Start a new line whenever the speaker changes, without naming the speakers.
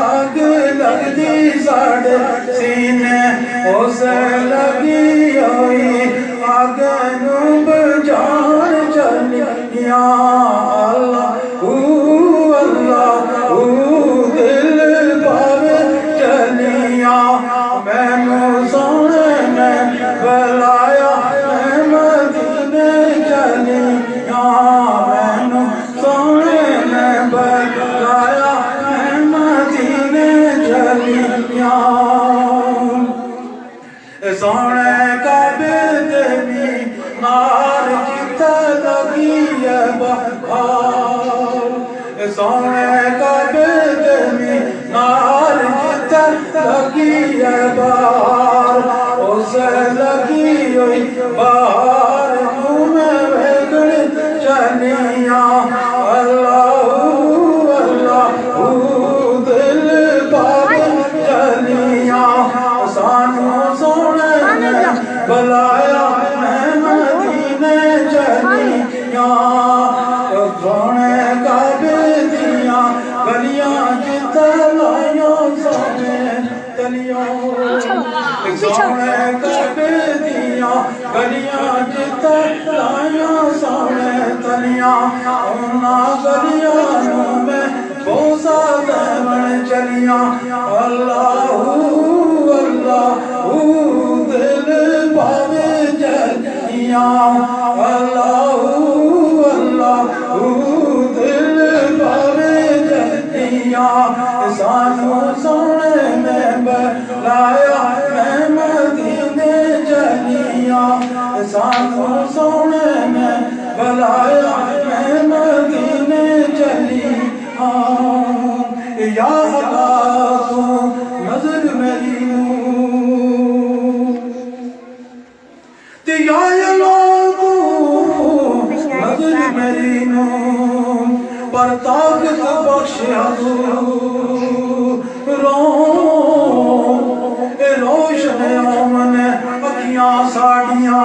اگ لگدی ساڑے سینے اس لگی ہوئی اگ نو بجھان چلیاں اللہ دل پاوے چلیاں مینوں سونے نے بلایا میں مدینے چلیاں مینوں سونے نے بلایا میں مدینے چلیاں سونے کعبے دے مینار جتھے لگی ہے بہار سونے کعبے دے مینار جتھے لگی ہے بہار اسے لگی ہوئی بہار میں ویکھن چلیاں دل پاوے چلیاں سانوں سونے نے بلایا میں مدینے چلیاں سونے کعبے دیاں گلیاں جتھے لائیاں سونے تلیاں سونے کعبے دیاں گلیاں جتھے لائیاں سونے تلیاں انہاں گلیاں نو میں بوسا دیون چلیاں دل پاوے چلیاں دل پاوے چلیاں سانوں سونے نے بلایا میں مدینے چلیاں سانوں سونے نے بلایا میں مدینے چلیاں یا اللہ تو نظر میری تے یا اللہ تو نظر میری پر طاقت بخشیا روشن آمن اکھیاں ساڑیاں